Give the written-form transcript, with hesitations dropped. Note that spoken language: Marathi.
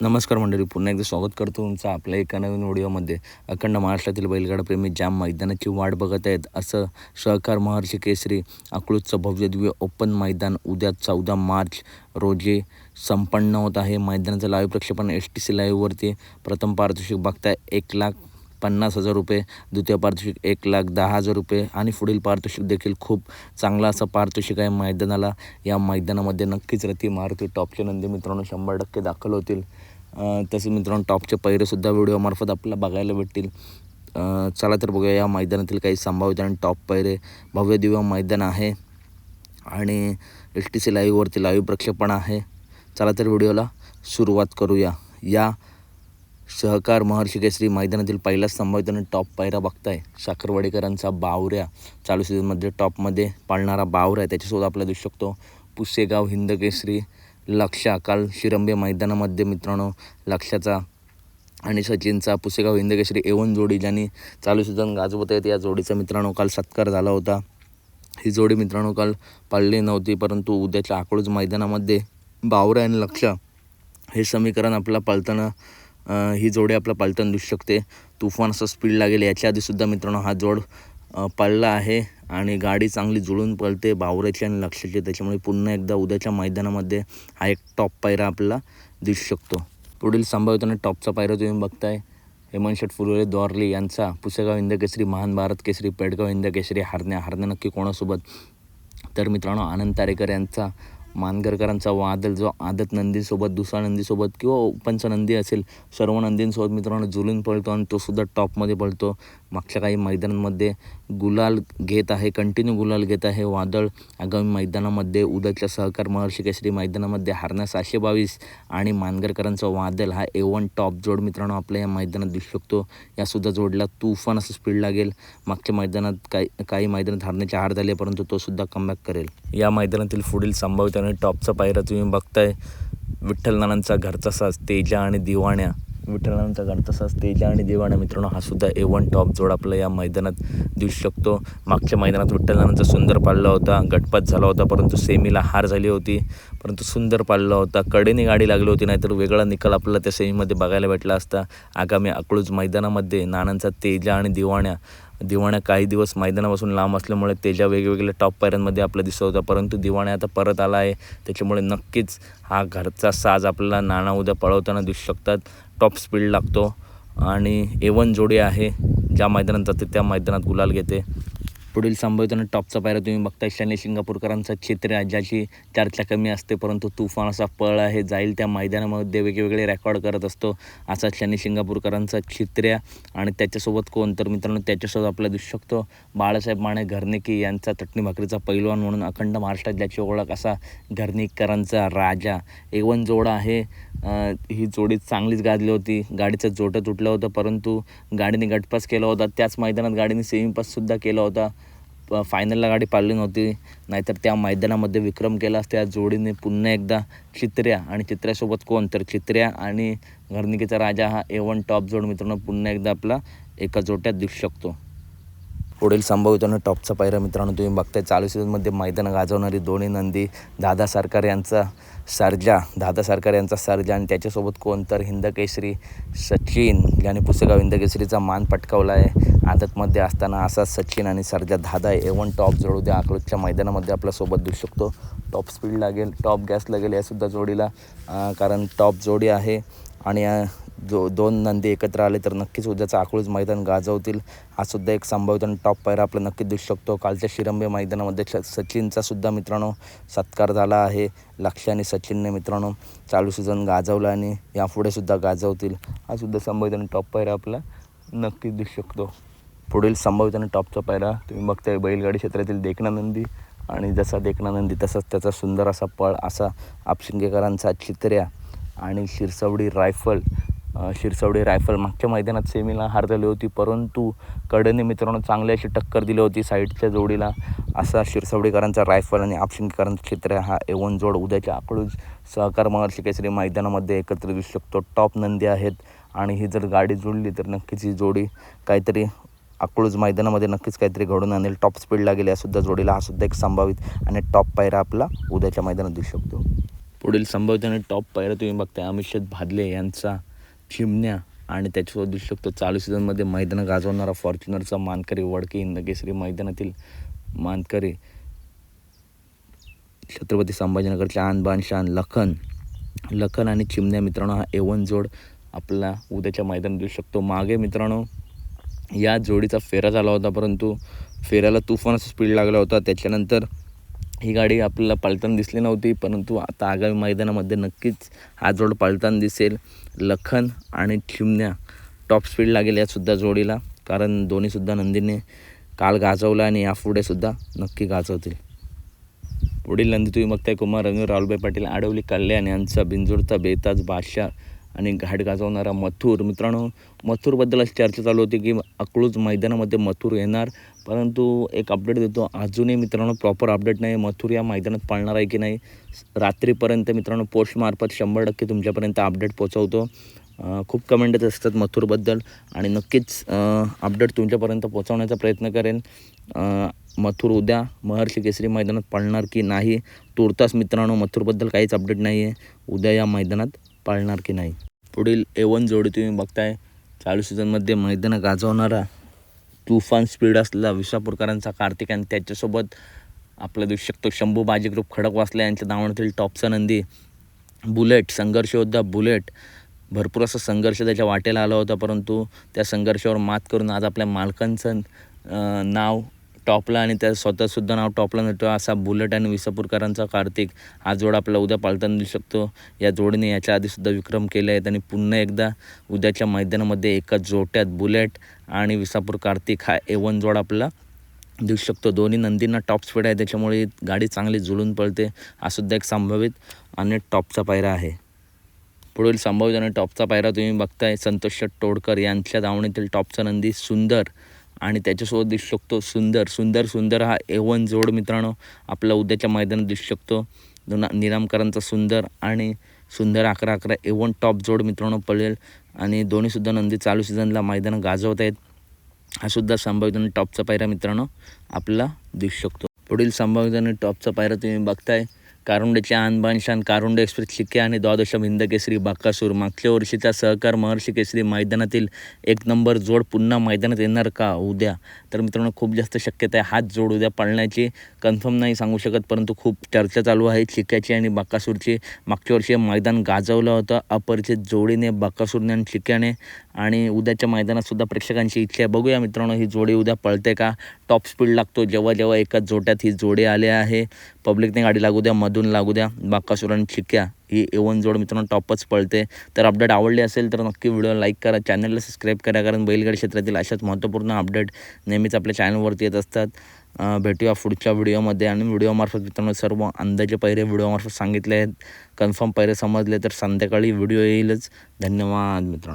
नमस्कार मंडळी, पुन्हा एकदा स्वागत करतो तुमचं आपल्या एका नवीन व्हिडिओमध्ये. अखंड महाराष्ट्रातील बैलगाडाप्रेमी ज्या मैदानाची वाट बघत आहेत, असं सहकार महर्षी केसरी अकलूजचं भव्य दिव्य ओपन मैदान उद्या 14 मार्च रोजी संपन्न होत आहे. मैदानाचं लाईव्ह प्रक्षेपण STC लाईव्हवरती. प्रथम पारितोषिक बघताय 1,50,000 रुपये, द्वितीय पारितोषिक 1,10,000 रुपये आणि पुढील पारितोषिक देखील खूप चांगलं असं पारितोषिक आहे मैदानाला. या मैदानामध्ये नक्कीच रथी मारुती टॉपचे नंदी मित्रांनो 100% दाखल होतील. तसेच मित्रांनो टॉपचे पैरेसुद्धा व्हिडिओमार्फत आपल्याला बघायला भेटतील. चला तर बघूया या मैदानातील काही संभावित आणि टॉप पैरे. भव्य दिव्य मैदान आहे आणि STC लाईव्हवरती लाईव्ह प्रक्षेपण आहे. चला तर व्हिडिओला सुरुवात करूया. या सहकार महर्षी केसरी मैदानातील पहिलाच संभावित आणि टॉप पायरा बघताय साखरवाडीकरांचा बावऱ्या. चालू सीझनमध्ये टॉपमध्ये पाळणारा बावऱ्या. त्याच्यासोबत आपल्याला दिसू शकतो पुसेगाव हिंद केसरी लक्षा. काल शिरंबे मैदानामध्ये मित्रांनो लक्षाचा आणि सचिनचा पुसेगाव हिंद केसरी A1 जोडी ज्यांनी चालू सीझन गाजवत आहेत, या जोडीचा मित्रांनो काल सत्कार झाला होता. ही जोडी मित्रांनो काल पाळली नव्हती, परंतु उद्याच्या अकलूज मैदानामध्ये बावऱ्या आणि लक्षा हे समीकरण आपल्याला पाळताना ही जोडी आपल्याला पाळताना दिसू शकते. तुफान असं स्पीड लागेल. याच्या आधीसुद्धा मित्रांनो हा जोड पळला आहे आणि गाडी चांगली जुळून पळते बावऱ्याची आणि लक्षाची. त्याच्यामुळे पुन्हा एकदा उद्याच्या मैदानामध्ये हा एक टॉप पायरा आपल्याला दिसू शकतो. पुढील संभाव्यता आणि टॉपचा पायरा तुम्ही बघताय हेमंत फुलोरे द्वारली यांचा पुसेगाव हिंद केसरी, महान भारत केसरी, पेडगाव हिंद केसरी, हरण्या नक्की कोणासोबत. तर मित्रांनो आनंद तारेकर यांचा मानगरकरांचा वादल जो आदत नंदीसोबत, दुसरा नंदीसोबत किंवा ओपनचा नंदी असेल, सर्व नंदींसोबत मित्रांनो जुळून पळतो आणि तो सुद्धा टॉपमध्ये पळतो. मागच्या काही मैदानांमध्ये गुलाल घेत आहे, कंटिन्यू गुलाल घेत आहे वादळ. आगामी मैदानामध्ये उद्याच्या सहकार महर्षी केसरी मैदानामध्ये हरण्या 722 आणि मानगरकरांचा वादल हा A1 टॉप जोड मित्रांनो आपल्या या मैदानात दिसू शकतो. यासुद्धा जोडला तुफान असं स्पीड लागेल. मागच्या मैदानात काही मैदानात हरण्याची हार झाली, परंतु तो सुद्धा कमबॅक करेल. या मैदानातील पुढील संभाव्यता आणि टॉपचा पायरा तुम्ही बघताय विठ्ठल नानांचा घरचा साज तेजा आणि दिवाण्या. विठ्ठल नानांचा घरचा साज तेजा आणि दिवाण्या मित्रांनो हा सुद्धा A1 टॉप जोड आपला या मैदानात दिसू शकतो. मागच्या मैदानात विठ्ठल नानांचा सुंदर पाळला होता, गटपात झाला होता, परंतु सेमीला हार झाली होती, परंतु सुंदर पाळला होता. कडेने गाडी लागली होती, नाहीतर वेगळा निकाल आपल्याला त्या सेमीमध्ये बघायला भेटला असता. आगामी अकलूज मैदानामध्ये नानांचा तेजा आणि दिवाण्या काही दिवस मैदानापासून लांब असल्यामुळे तेजा वेगवेगळ्या टॉप पायऱ्यांमध्ये आपलं दिसत होता, परंतु दिवाण्या आता परत आला आहे. त्याच्यामुळे नक्कीच हा घरचा साज आपल्याला नाना उद्या पळवताना दिसू शकतात. टॉप स्पीड लागतो आणि A1 जोडी आहे. ज्या मैदानात जाते त्या मैदानात गुलाल घेते. पुढील संभाव्यता आणि टॉपचा पायरा तुम्ही बघताय शनी शिंगापूरकरांचा चित्र्या, ज्याची चर्चा कमी असते परंतु तुफान असा पळ आहे. जाईल त्या मैदानामध्ये वेगवेगळे रेकॉर्ड करत असतो असा शनी शिंगापूरकरांचा चित्र्या. आणि त्याच्यासोबत कोण, तर मित्रांनो त्याच्यासोबत आपल्याला दिसू शकतो बाळासाहेब माने घरनिकी यांचा चटणी भाकरीचा पैलवान म्हणून अखंड महाराष्ट्रात ज्याची ओळख असा घरनिकरांचा राजा. A1 जोडा आहे. ही जोडी चांगलीच गाजली होती. गाडीचं जोटं तुटलं होतं, परंतु गाडीने गटपास केला होता. त्याच मैदानात गाडीने सेमीपाससुद्धा केला होता. फायनलला गाडी पाळली नव्हती, नाहीतर त्या मैदानामध्ये विक्रम केला असता. या जोडीने पुन्हा एकदा चित्र्या आणि चित्र्यासोबत कोण, तर चित्र्या आणि घरनिकीचा राजा हा A1 टॉप जोड मित्रांनो पुन्हा एकदा आपला एका जोट्यात दिसू शकतो. पुढील संभाव्यता आणि टॉपचा पायरा मित्रांनो तुम्ही बघताय चालू सीझनमध्ये मैदान गाजवणारी दोन्ही नंदी दादा सरकार यांचा सर्जा आणि त्याच्यासोबत कोण, तर हिंद केसरी सचिन, ज्याने पुसेगाव हिंद केसरीचा मान पटकावला आहे आदतमध्ये असताना. असा सचिन आणि सर्जा दादा A1 टॉप जोड उद्या अकलूजच्या मैदानामध्ये आपल्यासोबत दिसू शकतो. टॉप स्पीड लागेल, टॉप गॅस लागेल यासुद्धा जोडीला, कारण टॉप जोडी आहे आणि दोन नंदी एकत्र आले तर नक्कीच उद्याचं अकलूज मैदान गाजवतील. हा सुद्धा एक संभाव्यता आणि टॉप पायरा आपला नक्कीच दिसू शकतो. कालच्या शिरंबे मैदानामध्ये सचिनचा सुद्धा मित्रांनो सत्कार झाला आहे. लक्ष आणि सचिनने मित्रांनो चालू सीझन गाजवला आणि यापुढे सुद्धा गाजवतील. हा सुद्धा संभाव्यता आणि टॉप पायरा आपला नक्कीच दिसू शकतो. पुढील संभाव्यता आणि टॉपचा पायरा तुम्ही बघताय बैलगाडी क्षेत्रातील देखणा नंदी, आणि जसा देखणा नंदी तसाच त्याचा सुंदर असा पळ असा आपशिंगेकरांचा चित्र्या आणि शिरसवडी रायफल. मागच्या मैदानात सेमीला हार झाली होती, परंतु कडेने मित्रांनो चांगली अशी टक्कर दिली होती साईडच्या जोडीला. असा शिरसवडीकरांचा रायफल आणि आपशिंगेकरांचा चित्र्या हा A1 जोड उद्याच्या अकलूज सहकार महर्षी केसरी मैदानामध्ये एकत्र दिसू शकतो. टॉप नंदी आहेत आणि ही जर गाडी जुळली तर नक्कीच ही जोडी काहीतरी अकलूज मैदानामध्ये नक्कीच काहीतरी घडून आणेल. टॉप स्पीड लागेल यासुद्धा जोडीला. हा सुद्धा एक संभावित आणि टॉप पायरा आपला उद्याच्या मैदानात दिसू शकतो. पुढील संभाव्यता आणि टॉप पायऱ्या तुम्ही बघताय अमिषद भादले यांचा चिमण्या आणि त्याच्यासोबत दिसू शकतो चालू सीझनमध्ये मैदान गाजवणारा फॉर्च्युनरचा मानकरी वडके हिंदकेसरी मैदानातील मानकरी छत्रपती संभाजीनगरचे आन बान शान लखन आणि चिमण्या मित्रांनो हा A1 जोड आपला उद्याच्या मैदानात दिसू शकतो. मागे मित्रांनो या जोडीचा फेरा झाला होता, परंतु फेऱ्याला तुफानाचा स्पीड लागला होता. त्याच्यानंतर ही गाडी आपल्याला पळताना दिसली नव्हती, परंतु आता आगामी मैदानामध्ये नक्कीच हा जोड पळताना दिसेल. लखन आणि चिमण्या टॉप स्पीड लागेल यासुद्धा जोडीला, कारण दोन्हीसुद्धा नंदीने काल गाजवला आणि यापुढेसुद्धा नक्की गाजवतील. पुढील नंदी तुम्ही बघताय कुमार रंग राहुलभाई पाटील आडवली कल्याण यांचा बिंजोडचा बेताज बादशाह आणि घाट गाजवणारा मथुर. मित्रांनो मथुरबद्दल अशी चर्चा चालू होती की अकलूज मैदानामध्ये मथुर येणार, परंतु एक अपडेट देतो, अजूनही मित्रांनो प्रॉपर अपडेट नाही. मथुर या मैदानात पळणार आहे की नाही रात्रीपर्यंत मित्रांनो पोस्टमार्फत 100% तुमच्यापर्यंत अपडेट पोहोचवतो. खूप कमेंट येत असतात मथुरबद्दल आणि नक्कीच अपडेट तुमच्यापर्यंत पोहोचवण्याचा प्रयत्न करेन. मथुर उद्या महर्षी केसरी मैदानात पळणार की नाही तुर्तास मित्रांनो मथुरबद्दल काहीच अपडेट नाही आहे, उद्या या मैदानात पळणार की नाही. पुढील A1 जोडी तुम्ही बघताय चालू सीझनमध्ये मैदानं गाजवणारा तुफान स्पीड असलेला विसापूरकरांचा कार्तिक आणि त्याच्यासोबत आपला दिसू शकतो शंभू बाजी ग्रुप खडकवासला यांच्या दावणीतील टॉपचा नंदी बुलेट संघर्ष योद्धा बुलेट. भरपूर असा संघर्ष त्याच्या वाटेला आला होता, परंतु त्या संघर्षावर मात करून आज आपल्या मालकांचं नाव टॉपला आणि त्या स्वतःसुद्धा नाव टॉपला नेतो असा बुलेट आणि विसापूरकरांचा कार्तिक हा जोड आपला उद्या पाळताना दिसू शकतो. या जोडीने याच्या आधीसुद्धा विक्रम केले आहेत आणि पुन्हा एकदा उद्याच्या मैदानामध्ये एकाच जोट्यात बुलेट आणि विसापूर कार्तिक हा A1 जोड आपला दिसू शकतो. दोन्ही नंदींना टॉप स्पीड आहे, त्याच्यामुळे गाडी चांगली जुळून पळते. हा सुद्धा एक संभावित आणि टॉपचा पायरा आहे. पुढील संभाव्य आणि टॉपचा पायरा तुम्ही बघताय संतोष तोडकर यांच्या दावणीतील टॉपचा नंदी सुंदर आणि त्याच्यासोबत दिसू शकतो सुंदर हा A1 जोड मित्रांनो आपला उद्याच्या मैदानात दिसू शकतो. निरामकरांचा सुंदर आणि सुंदर 11-11 A1 टॉप जोड मित्रांनो पळेल आणि दोन्हीसुद्धा नंदी चालू सीझनला मैदानं गाजवत आहेत. हा सुद्धा संभाव्य आणि टॉपचा पायरा मित्रांनो आपला दिसू शकतो. पुढील संभाव्य आणि टॉपचा पायरा तुम्ही बघताय कारुंडेचे आनबान शान कारुंडे एक्सप्रेस चिके आणि द्वादश हिंदकेसरी बाकासूर. मागच्या वर्षीचा सहकार महर्षी केसरी मैदानातील एक नंबर जोड पुन्हा मैदानात येणार का उद्या, तर मित्रांनो खूप जास्त शक्यता आहे हाच जोड उद्या पळण्याची. कन्फर्म नाही सांगू शकत, परंतु खूप चर्चा चालू आहे चिक्याची आणि बाकासूरची. मागच्या वर्षी मैदान गाजवलं होतं अपरिचित जोडीने बाकासूरने आणि चिक्याने आणि उद्याच्या मैदानातसुद्धा प्रेक्षकांची इच्छा आहे. बघूया मित्रांनो ही जोडी उद्या पळते का. टॉप स्पीड लागतो जेव्हा एकाच जोट्यात ही जोडी आले आहे. पब्लिकने गाडी लागू द्या मधून लागू द्या बाकासूर आणि चिक्या ही A1 जोड मित्रांनो टॉपच पळते. तर अपडेट आवडली असेल तर नक्की व्हिडिओ लाईक करा, चॅनलला सबस्क्राईब करा, कारण बैलगाडी क्षेत्रातील अशाच महत्त्वपूर्ण अपडेट नेहमीच आपल्या चॅनलवरती येत असतात. भेटूया पुढच्या व्हिडिओमध्ये आणि व्हिडिओमार्फत मित्रांनो सर्व अंदाजे पैरे व्हिडिओमार्फत सांगितले आहेत. कन्फर्म पैरे समजले तर संध्याकाळी व्हिडिओ येईलच. धन्यवाद मित्रांनो.